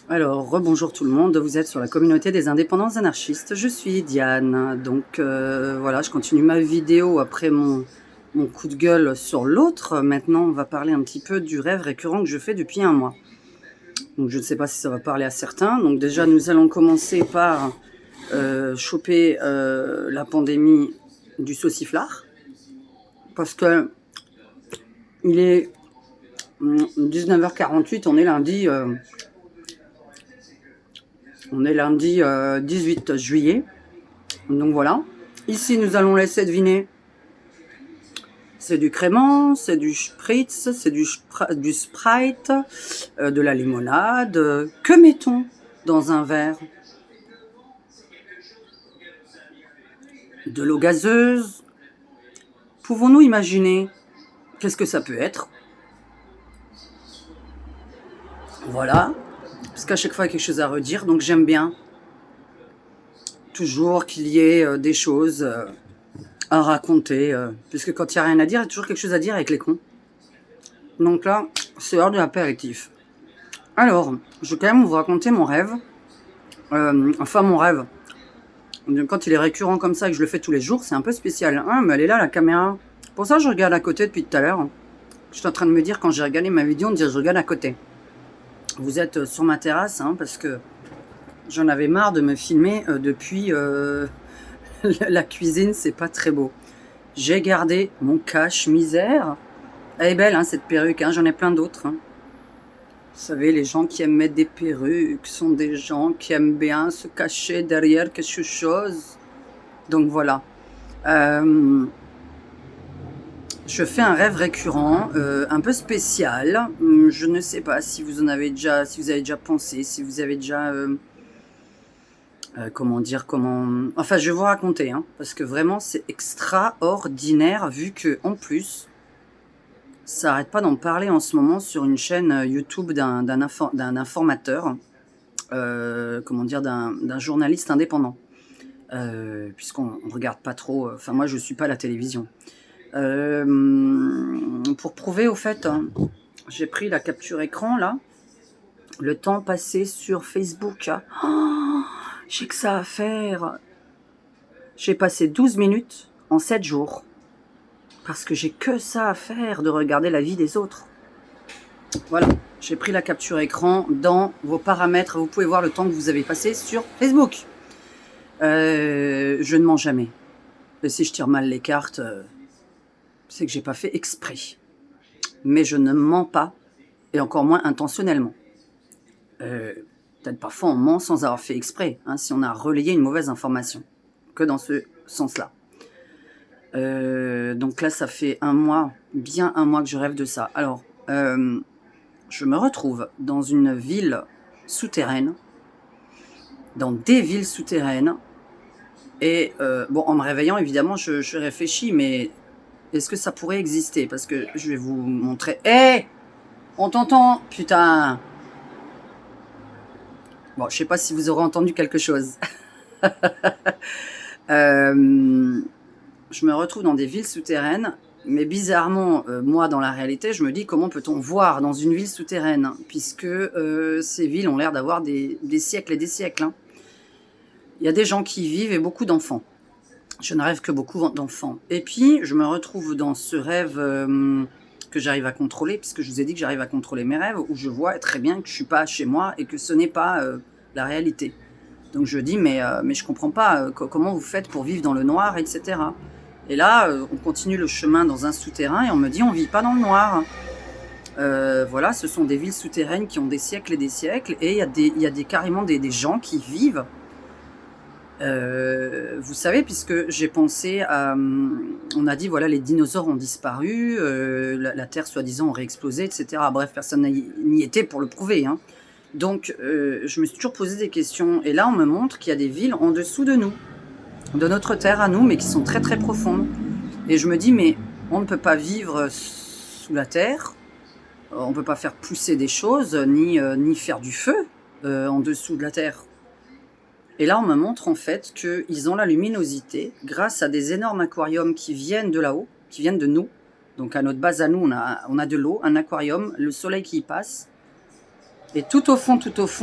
Alors, rebonjour tout le monde, vous êtes sur la communauté des indépendants anarchistes, je suis Diane, donc voilà, je continue ma vidéo après mon coup de gueule sur l'autre. Maintenant, on va parler un petit peu du rêve récurrent que je fais depuis un mois. Donc je ne sais pas si ça va parler à certains. Donc déjà, nous allons commencer par choper la pandémie du sauciflard, parce que il est 19h48, on est lundi... On est lundi 18 juillet. Donc voilà. Ici, nous allons laisser deviner. C'est du crément, c'est du spritz, c'est du Sprite, de la limonade. Que mettons dans un verre? De l'eau gazeuse. Pouvons-nous imaginer qu'est-ce que ça peut être? Voilà. Parce qu'à chaque fois, il y a quelque chose à redire. Donc j'aime bien toujours qu'il y ait des choses à raconter. Puisque quand il n'y a rien à dire, il y a toujours quelque chose à dire avec les cons. Donc là, c'est l'heure de l'apéritif. Alors, je vais quand même vous raconter mon rêve. Enfin, mon rêve. Quand il est récurrent comme ça et que je le fais tous les jours, c'est un peu spécial. Ah, mais elle est là, la caméra. Pour ça, je regarde à côté depuis tout à l'heure. Je suis en train de me dire, quand j'ai regardé ma vidéo, de dire je regarde à côté. Vous êtes sur ma terrasse, parce que j'en avais marre de me filmer depuis la cuisine, c'est pas très beau. J'ai gardé mon cache-misère. Elle est belle, cette perruque, j'en ai plein d'autres. Vous savez, les gens qui aiment mettre des perruques sont des gens qui aiment bien se cacher derrière quelque chose. Donc voilà. Je fais un rêve récurrent, un peu spécial. Je ne sais pas si vous avez déjà pensé, si vous avez déjà... Enfin, je vais vous raconter, parce que vraiment, c'est extraordinaire, vu que en plus... Ça n'arrête pas d'en parler en ce moment sur une chaîne YouTube d'un informateur, d'un journaliste indépendant. Puisqu'on ne regarde pas trop, enfin moi je ne suis pas à la télévision. Pour prouver au fait, j'ai pris la capture écran là, le temps passé sur Facebook. Oh, j'ai que ça à faire. J'ai passé 12 minutes en 7 jours. Parce que j'ai que ça à faire de regarder la vie des autres. Voilà, j'ai pris la capture écran. Dans vos paramètres, vous pouvez voir le temps que vous avez passé sur Facebook. Je ne mens jamais. Et si je tire mal les cartes, c'est que j'ai pas fait exprès. Mais je ne mens pas, et encore moins intentionnellement. Peut-être parfois on ment sans avoir fait exprès, si on a relayé une mauvaise information. Que dans ce sens-là. Donc là, ça fait bien un mois que je rêve de ça. Alors, je me retrouve dans une ville souterraine, dans des villes souterraines, et en me réveillant, évidemment, je réfléchis, mais est-ce que ça pourrait exister? Parce que je vais vous montrer... Hé, on t'entend, putain. Bon, je sais pas si vous aurez entendu quelque chose. Je me retrouve dans des villes souterraines, mais bizarrement, moi, dans la réalité, je me dis comment peut-on voir dans une ville souterraine, puisque ces villes ont l'air d'avoir des siècles et des siècles. Il y a des gens qui y vivent et beaucoup d'enfants. Je ne rêve que beaucoup d'enfants. Et puis, je me retrouve dans ce rêve que j'arrive à contrôler, puisque je vous ai dit que j'arrive à contrôler mes rêves, où je vois très bien que je ne suis pas chez moi et que ce n'est pas la réalité. Donc je dis, mais je ne comprends pas comment vous faites pour vivre dans le noir, etc. Et là, on continue le chemin dans un souterrain et on me dit, on ne vit pas dans le noir. Voilà, ce sont des villes souterraines qui ont des siècles et des siècles, et il y a carrément des gens qui vivent. Vous savez, puisque j'ai pensé à... on a dit, voilà, les dinosaures ont disparu, la Terre, soi-disant, aurait explosé, etc. Bref, personne n'y était pour le prouver. Donc, je me suis toujours posé des questions. Et là, on me montre qu'il y a des villes en dessous de nous, de notre Terre à nous, mais qui sont très, très profondes. Et je me dis, mais on ne peut pas vivre sous la Terre, on ne peut pas faire pousser des choses, ni faire du feu en dessous de la Terre. Et là, on me montre en fait qu'ils ont la luminosité grâce à des énormes aquariums qui viennent de là-haut, qui viennent de nous. Donc à notre base à nous, on a de l'eau, un aquarium, le soleil qui y passe. Et tout au fond,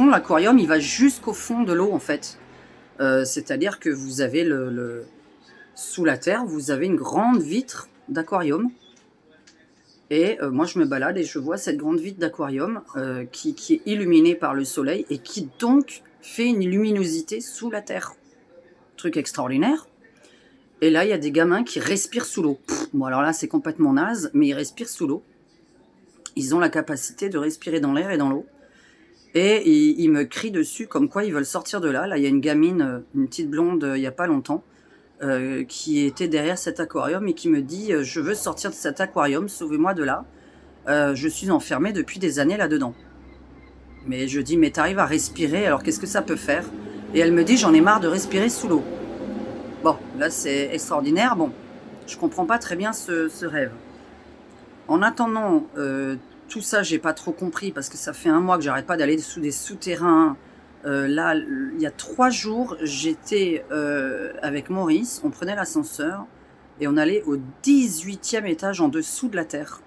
l'aquarium, il va jusqu'au fond de l'eau, en fait. C'est-à-dire que vous avez sous la terre, vous avez une grande vitre d'aquarium. Et moi, je me balade et je vois cette grande vitre d'aquarium qui est illuminée par le soleil et qui donc fait une luminosité sous la terre. Truc extraordinaire. Et là, il y a des gamins qui respirent sous l'eau. Bon, alors là, c'est complètement naze, mais ils respirent sous l'eau. Ils ont la capacité de respirer dans l'air et dans l'eau. Et ils me crient dessus comme quoi ils veulent sortir de là. Là, il y a une gamine, une petite blonde, il n'y a pas longtemps, qui était derrière cet aquarium et qui me dit je veux sortir de cet aquarium, sauvez-moi de là. Je suis enfermée depuis des années là-dedans. Mais je dis mais t'arrives à respirer, alors qu'est-ce que ça peut faire? Et elle me dit j'en ai marre de respirer sous l'eau. Bon, là c'est extraordinaire. Bon, je comprends pas très bien ce rêve. En attendant, tout ça, j'ai pas trop compris parce que ça fait un mois que j'arrête pas d'aller sous des souterrains. Là, il y a 3 jours, j'étais avec Maurice, on prenait l'ascenseur et on allait au 18e étage en dessous de la Terre.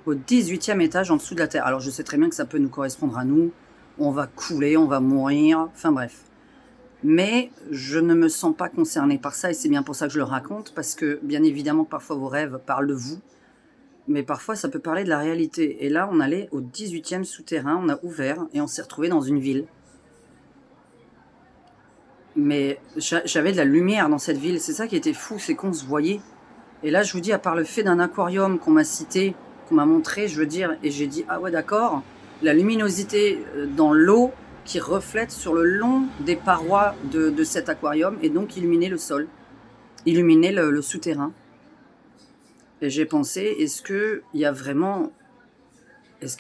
Au 18e étage en dessous de la Terre. Alors je sais très bien que ça peut nous correspondre à nous. On va couler, on va mourir, enfin bref. Mais je ne me sens pas concernée par ça et c'est bien pour ça que je le raconte parce que bien évidemment parfois vos rêves parlent de vous. Mais parfois, ça peut parler de la réalité. Et là, on allait au 18e souterrain, on a ouvert et on s'est retrouvé dans une ville. Mais j'avais de la lumière dans cette ville. C'est ça qui était fou, c'est qu'on se voyait. Et là, je vous dis, à part le fait d'un aquarium qu'on m'a cité, qu'on m'a montré, je veux dire, et j'ai dit, ah ouais, d'accord, la luminosité dans l'eau qui reflète sur le long des parois de cet aquarium et donc illuminer le sol, illuminer le souterrain. Et j'ai pensé, est-ce qu'ils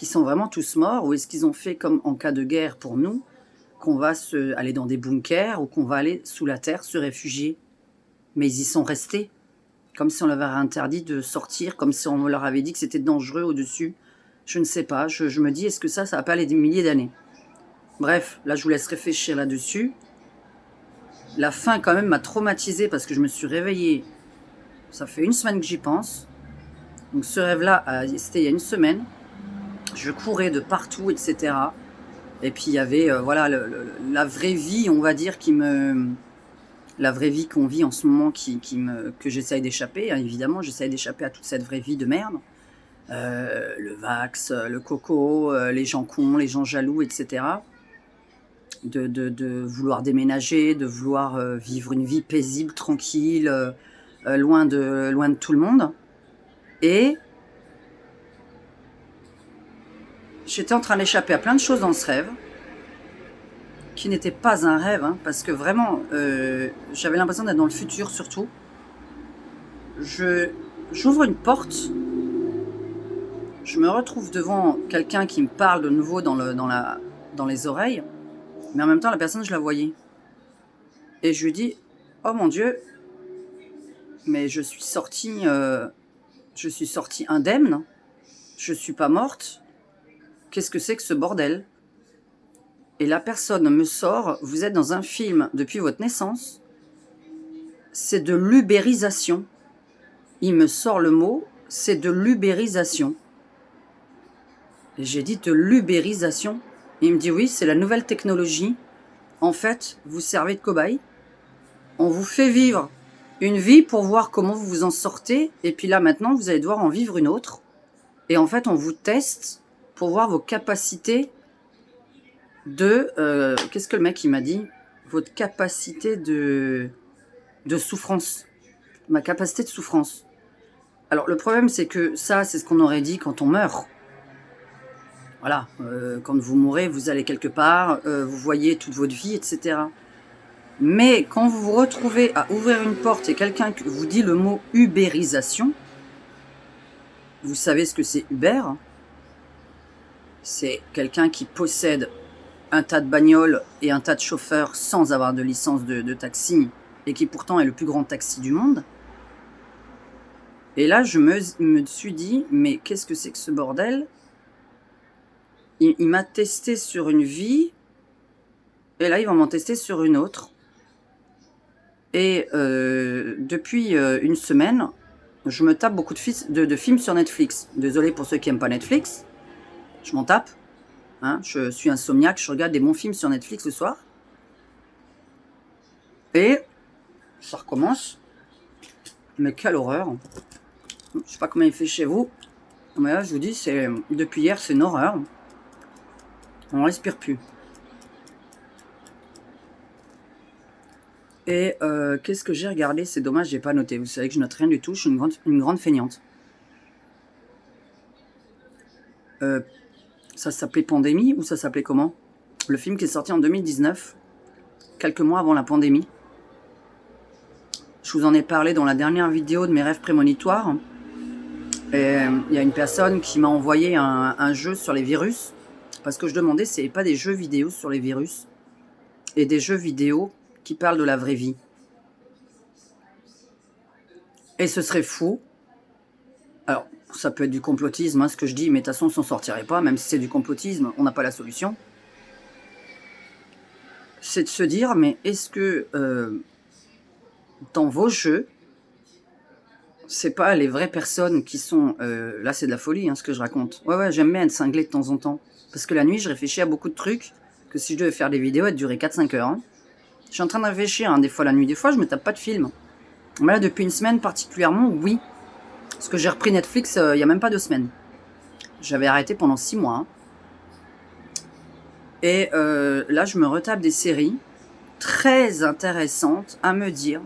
sont vraiment tous morts ou est-ce qu'ils ont fait comme en cas de guerre pour nous, qu'on va aller dans des bunkers ou qu'on va aller sous la terre se réfugier? Mais ils y sont restés, comme si on leur avait interdit de sortir, comme si on leur avait dit que c'était dangereux au-dessus. Je ne sais pas, je me dis, est-ce que ça va pas aller des milliers d'années? Bref, là je vous laisse réfléchir là-dessus. La fin quand même m'a traumatisée parce que je me suis réveillée, ça fait 1 semaine que j'y pense. Donc ce rêve-là, c'était il y a 1 semaine. Je courais de partout, etc. Et puis il y avait voilà la vraie vie, on va dire, la vraie vie qu'on vit en ce moment, que j'essaye d'échapper. Hein, évidemment, j'essaye d'échapper à toute cette vraie vie de merde. Le vax, le coco, les gens cons, les gens jaloux, etc. De vouloir déménager, de vouloir vivre une vie paisible, tranquille, loin de tout le monde. Et j'étais en train d'échapper à plein de choses dans ce rêve, qui n'était pas un rêve, hein, parce que vraiment, j'avais l'impression d'être dans le futur surtout. J'ouvre une porte, je me retrouve devant quelqu'un qui me parle de nouveau dans les oreilles, mais en même temps la personne je la voyais. Et je lui dis, oh mon Dieu, mais je suis sortie indemne, je suis pas morte, qu'est-ce que c'est que ce bordel? Et la personne me sort, vous êtes dans un film depuis votre naissance, c'est de l'ubérisation. Il me sort le mot, c'est de l'ubérisation. Et j'ai dit de l'ubérisation. Il me dit oui, c'est la nouvelle technologie. En fait, vous servez de cobaye. On vous fait vivre une vie pour voir comment vous vous en sortez. Et puis là, maintenant, vous allez devoir en vivre une autre. Et en fait, on vous teste pour voir vos capacités qu'est-ce que le mec il m'a dit? Votre capacité de souffrance. Ma capacité de souffrance. Alors le problème c'est que ça c'est ce qu'on aurait dit quand on meurt. Voilà, quand vous mourrez, vous allez quelque part, vous voyez toute votre vie, etc. Mais quand vous vous retrouvez à ouvrir une porte et quelqu'un vous dit le mot ubérisation, vous savez ce que c'est Uber? C'est quelqu'un qui possède un tas de bagnoles et un tas de chauffeurs sans avoir de licence de taxi et qui pourtant est le plus grand taxi du monde. Et là, je me suis dit, mais qu'est-ce que c'est que ce bordel? Il m'a testé sur une vie et là, il va m'en tester sur une autre. Et depuis 1 semaine, je me tape beaucoup de films sur Netflix. Désolée pour ceux qui n'aiment pas Netflix, je m'en tape. Hein, je suis insomniaque, je regarde des bons films sur Netflix le soir. Et ça recommence. Mais quelle horreur. Je sais pas comment il fait chez vous. Mais là, je vous dis, c'est depuis hier, c'est une horreur. On respire plus. Et qu'est-ce que j'ai regardé? C'est dommage, j'ai pas noté. Vous savez que je note rien du tout. Je suis une grande feignante. Ça s'appelait Pandémie ou ça s'appelait comment? Le film qui est sorti en 2019, quelques mois avant la pandémie. Je vous en ai parlé dans la dernière vidéo de mes rêves prémonitoires. Et il y a une personne qui m'a envoyé un jeu sur les virus. Parce que je demandais s'il n'y avait pas des jeux vidéo sur les virus. Et des jeux vidéo qui parlent de la vraie vie. Et ce serait fou. Alors, ça peut être du complotisme, hein, ce que je dis, mais de toute façon, on s'en sortirait pas. Même si c'est du complotisme, on n'a pas la solution. C'est de se dire, mais est-ce que dans vos jeux, c'est pas les vraies personnes qui sont... là, c'est de la folie, hein, ce que je raconte. Ouais, j'aime bien être cinglé de temps en temps. Parce que la nuit, je réfléchis à beaucoup de trucs, que si je devais faire des vidéos, elles dureraient 4-5 heures. Hein. Je suis en train de réfléchir, hein, des fois la nuit, des fois, je me tape pas de film. Mais là, depuis une semaine particulièrement, oui. Parce que j'ai repris Netflix il y a même pas 2 semaines. J'avais arrêté pendant 6 mois. Hein. Et là, je me retape des séries très intéressantes à me dire,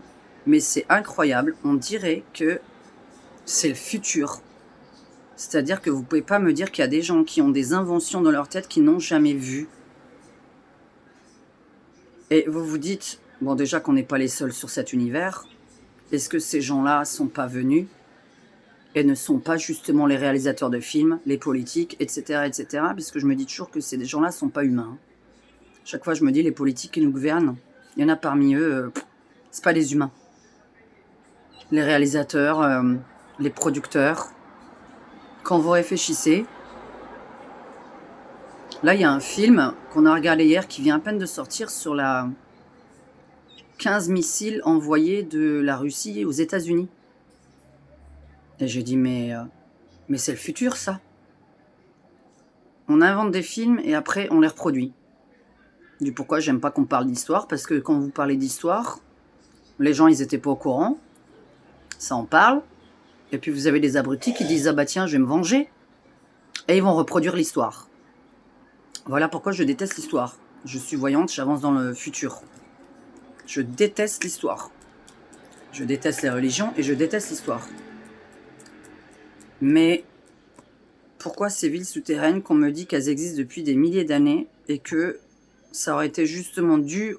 mais c'est incroyable, on dirait que c'est le futur. C'est-à-dire que vous pouvez pas me dire qu'il y a des gens qui ont des inventions dans leur tête qu'ils n'ont jamais vues. Et vous vous dites, bon déjà qu'on n'est pas les seuls sur cet univers, est-ce que ces gens-là sont pas venus et ne sont pas justement les réalisateurs de films, les politiques, etc., etc., puisque je me dis toujours que ces gens-là sont pas humains. Chaque fois je me dis, les politiques qui nous gouvernent, il y en a parmi eux, c'est pas des humains. Les réalisateurs, les producteurs, quand vous réfléchissez, là il y a un film qu'on a regardé hier qui vient à peine de sortir sur la 15 missiles envoyés de la Russie aux États-Unis. Et j'ai dit, mais c'est le futur ça. On invente des films et après on les reproduit. Du pourquoi j'aime pas qu'on parle d'histoire, parce que quand vous parlez d'histoire, les gens ils étaient pas au courant, ça en parle, et puis vous avez des abrutis qui disent, ah bah tiens je vais me venger, et ils vont reproduire l'histoire. Voilà pourquoi je déteste l'histoire. Je suis voyante, j'avance dans le futur. Je déteste l'histoire. Je déteste les religions et je déteste l'histoire. Mais pourquoi ces villes souterraines qu'on me dit qu'elles existent depuis des milliers d'années et que ça aurait été justement dû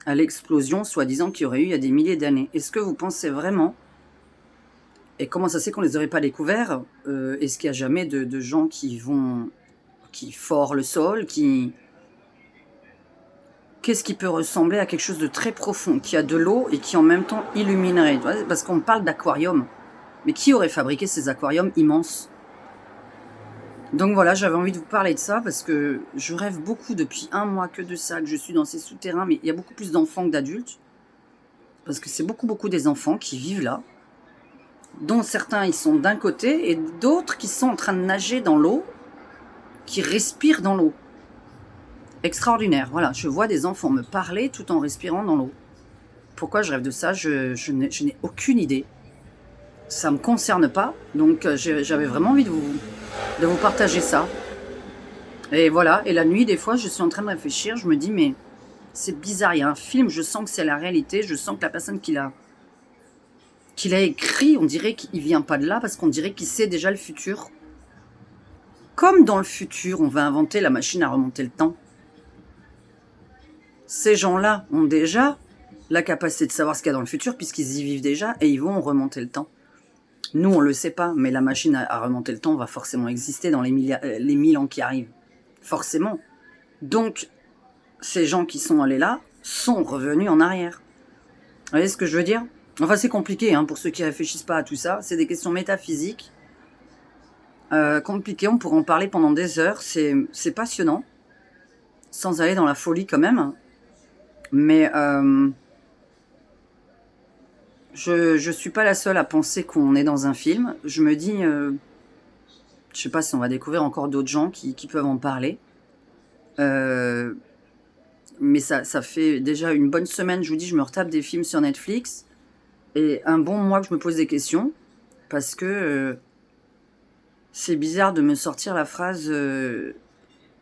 à l'explosion, soi-disant, qu'il y aurait eu il y a des milliers d'années? Est-ce que vous pensez vraiment? Et comment ça se fait qu'on les aurait pas découverts? Est-ce qu'il n'y a jamais de gens qui forent le sol, Qu'est-ce qui peut ressembler à quelque chose de très profond, qui a de l'eau et qui en même temps illuminerait? Parce qu'on parle d'aquarium. Mais qui aurait fabriqué ces aquariums immenses? Donc voilà, j'avais envie de vous parler de ça parce que je rêve beaucoup depuis 1 mois que de ça, que je suis dans ces souterrains, mais il y a beaucoup plus d'enfants que d'adultes. Parce que c'est beaucoup des enfants qui vivent là, dont certains ils sont d'un côté et d'autres qui sont en train de nager dans l'eau, qui respirent dans l'eau. Extraordinaire, voilà, je vois des enfants me parler tout en respirant dans l'eau. Pourquoi je rêve de ça? Je n'ai aucune idée. Ça me concerne pas, donc j'avais vraiment envie de vous partager ça. Et voilà, et la nuit, des fois, je suis en train de réfléchir, je me dis, mais c'est bizarre, il y a un film, je sens que c'est la réalité, je sens que la personne qui l'a écrit, on dirait qu'il vient pas de là, parce qu'on dirait qu'il sait déjà le futur. Comme dans le futur, on va inventer la machine à remonter le temps. Ces gens-là ont déjà la capacité de savoir ce qu'il y a dans le futur, puisqu'ils y vivent déjà, et ils vont remonter le temps. Nous, on le sait pas, mais la machine à remonter le temps va forcément exister dans les 1000 ans qui arrivent. Forcément. Donc, ces gens qui sont allés là sont revenus en arrière. Vous voyez ce que je veux dire? Enfin, c'est compliqué, hein, pour ceux qui réfléchissent pas à tout ça. C'est des questions métaphysiques. Compliquées, on pourrait en parler pendant des heures. C'est passionnant. Sans aller dans la folie quand même. Mais je suis pas la seule à penser qu'on est dans un film. Je me dis... Je sais pas si on va découvrir encore d'autres gens qui peuvent en parler. Mais ça fait déjà une bonne semaine, je vous dis, je me retape des films sur Netflix. Et un bon mois que je me pose des questions. Parce que c'est bizarre de me sortir la phrase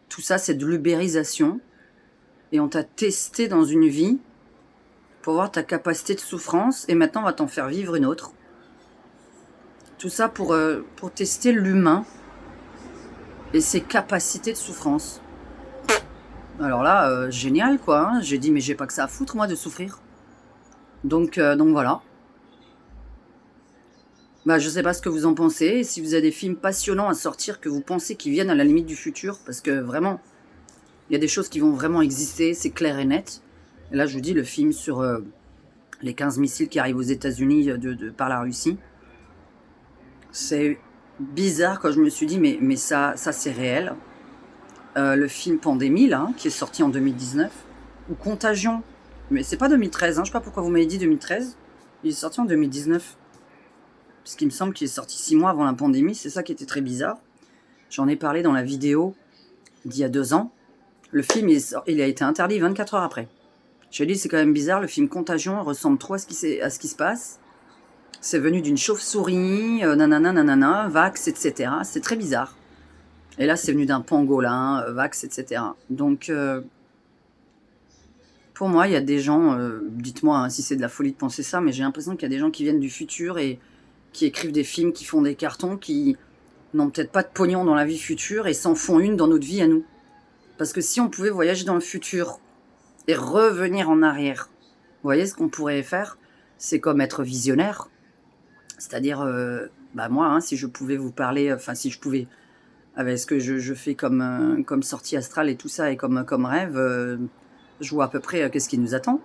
tout ça, c'est de l'ubérisation. Et on t'a testé dans une vie pour voir ta capacité de souffrance. Et maintenant, on va t'en faire vivre une autre. Tout ça pour tester l'humain et ses capacités de souffrance. Alors là, génial quoi. Hein. J'ai dit, mais j'ai pas que ça à foutre moi de souffrir. Donc voilà. Bah, je sais pas ce que vous en pensez. Et si vous avez des films passionnants à sortir que vous pensez qui viennent à la limite du futur, parce que vraiment, il y a des choses qui vont vraiment exister, c'est clair et net. Et là, je vous dis, le film sur les 15 missiles qui arrivent aux États-Unis par la Russie, c'est bizarre quand je me suis dit, mais ça c'est réel. Le film Pandémie, là, qui est sorti en 2019, ou Contagion, mais c'est pas 2013, hein, je sais pas pourquoi vous m'avez dit 2013, il est sorti en 2019. Parce qu'il me semble qu'il est sorti 6 mois avant la pandémie, c'est ça qui était très bizarre. J'en ai parlé dans la vidéo d'il y a 2 ans. Le film, il a été interdit 24 heures après. J'ai dit, c'est quand même bizarre, le film Contagion ressemble trop à ce qui se passe. C'est venu d'une chauve-souris, nanana, Vax, etc. C'est très bizarre. Et là, c'est venu d'un pangolin, Vax, etc. Donc, pour moi, il y a des gens, dites-moi hein, si c'est de la folie de penser ça, mais j'ai l'impression qu'il y a des gens qui viennent du futur et qui écrivent des films, qui font des cartons, qui n'ont peut-être pas de pognon dans la vie future et s'en font une dans notre vie à nous. Parce que si on pouvait voyager dans le futur et revenir en arrière, vous voyez ce qu'on pourrait faire? C'est comme être visionnaire. C'est-à-dire, moi, hein, si je pouvais vous parler, enfin si je pouvais, avec ce que je fais comme sortie astrale et tout ça, et comme rêve, je vois à peu près qu'est-ce qui nous attend.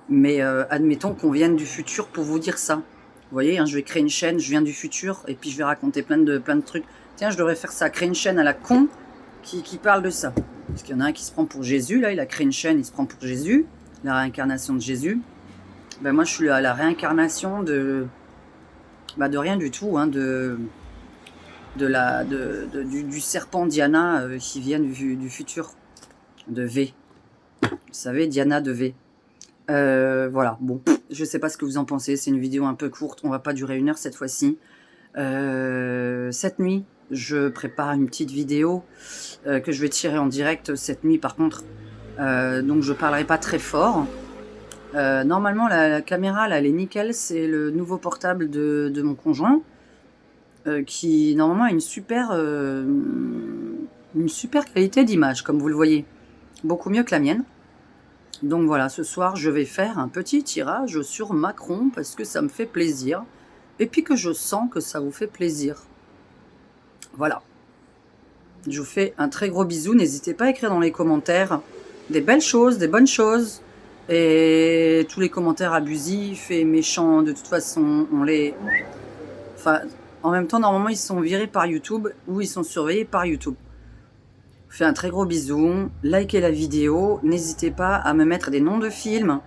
Mais admettons qu'on vienne du futur pour vous dire ça. Vous voyez, hein, je vais créer une chaîne, je viens du futur, et puis je vais raconter plein de trucs. Tiens, je devrais faire ça, créer une chaîne à la con qui parle de ça. Parce qu'il y en a un qui se prend pour Jésus, là, il a créé une chaîne, il se prend pour Jésus, la réincarnation de Jésus. Ben moi, je suis à la réincarnation de rien du tout, hein, du serpent Diana qui vient du futur, de V. Vous savez, Diana de V. Voilà, bon, je sais pas ce que vous en pensez, c'est une vidéo un peu courte, on va pas durer 1 heure cette fois-ci. Cette nuit, je prépare une petite vidéo que je vais tirer en direct cette nuit par contre, donc je parlerai pas très fort. Normalement la caméra là elle est nickel, c'est le nouveau portable de mon conjoint qui normalement a une super qualité d'image comme vous le voyez, beaucoup mieux que la mienne. Donc voilà, ce soir, je vais faire un petit tirage sur Macron parce que ça me fait plaisir. Et puis que je sens que ça vous fait plaisir. Voilà. Je vous fais un très gros bisou. N'hésitez pas à écrire dans les commentaires des belles choses, des bonnes choses. Et tous les commentaires abusifs et méchants, de toute façon, Enfin, en même temps, normalement, ils sont virés par YouTube ou ils sont surveillés par YouTube. Je vous fais un très gros bisou, likez la vidéo, n'hésitez pas à me mettre des noms de films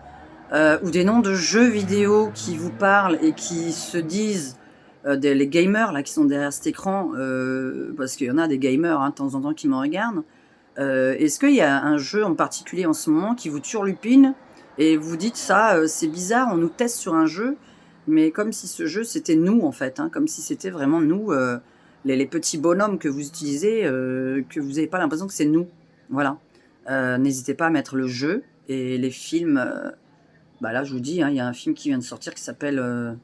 ou des noms de jeux vidéo qui vous parlent et qui se disent, les gamers là qui sont derrière cet écran, parce qu'il y en a des gamers hein, de temps en temps qui me regardent. Est-ce qu'il y a un jeu en particulier en ce moment qui vous turlupine et vous dites ça, c'est bizarre, on nous teste sur un jeu, mais comme si ce jeu c'était nous en fait, hein, comme si c'était vraiment nous, les petits bonhommes que vous utilisez, que vous n'avez pas l'impression que c'est nous. Voilà. N'hésitez pas à mettre le jeu et les films. Là, je vous dis, hein, y a un film qui vient de sortir qui s'appelle.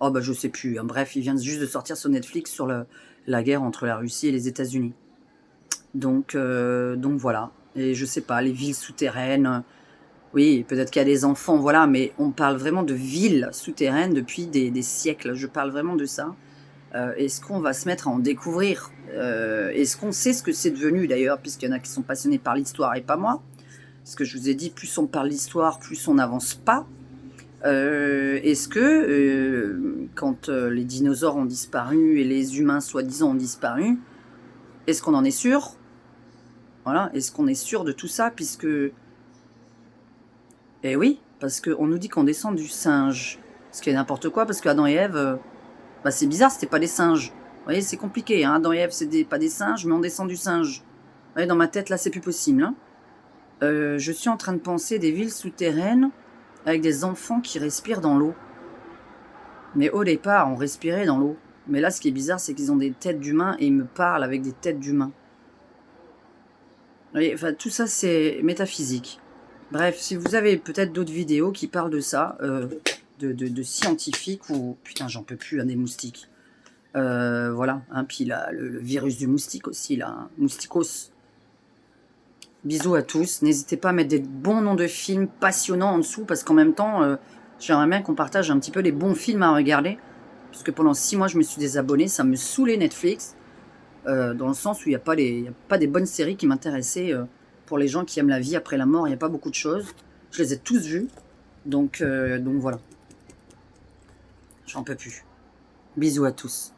Je sais plus. Hein, bref, il vient juste de sortir sur Netflix sur la guerre entre la Russie et les États-Unis. Donc voilà. Et je sais pas, les villes souterraines. Oui, peut-être qu'il y a des enfants, voilà, mais on parle vraiment de villes souterraines depuis des siècles. Je parle vraiment de ça. Est-ce qu'on va se mettre à en découvrir? Est-ce qu'on sait ce que c'est devenu d'ailleurs, puisqu'il y en a qui sont passionnés par l'histoire et pas moi? Parce que je vous ai dit, plus on parle d'histoire, plus on n'avance pas. Est-ce que, quand les dinosaures ont disparu et les humains soi-disant ont disparu, est-ce qu'on en est sûr? Voilà, est-ce qu'on est sûr de tout ça? Puisque, eh oui, parce qu'on nous dit qu'on descend du singe. Ce qui est n'importe quoi, parce qu'Adam et Ève, c'est bizarre, c'était pas des singes. voyez, c'est compliqué. Hein. Dans Ève, c'est pas des singes, mais on descend du singe. Vous voyez, dans ma tête, là, c'est plus possible. Hein. Je suis en train de penser des villes souterraines avec des enfants qui respirent dans l'eau. Mais au départ, on respirait dans l'eau. Mais là, ce qui est bizarre, c'est qu'ils ont des têtes d'humains et ils me parlent avec des têtes d'humains. Enfin, tout ça, c'est métaphysique. Bref, si vous avez peut-être d'autres vidéos qui parlent de ça, de scientifiques ou... Putain, j'en peux plus, hein, des moustiques. Voilà, hein, puis là, le virus du moustique aussi, là, hein, mousticos. Bisous à tous. N'hésitez pas à mettre des bons noms de films passionnants en dessous, parce qu'en même temps, j'aimerais bien qu'on partage un petit peu les bons films à regarder. Parce que pendant 6 mois, je me suis désabonné, ça me saoulait Netflix. Dans le sens où il n'y a pas des bonnes séries qui m'intéressaient pour les gens qui aiment la vie après la mort. Il n'y a pas beaucoup de choses. Je les ai tous vues. Donc voilà. J'en peux plus. Bisous à tous.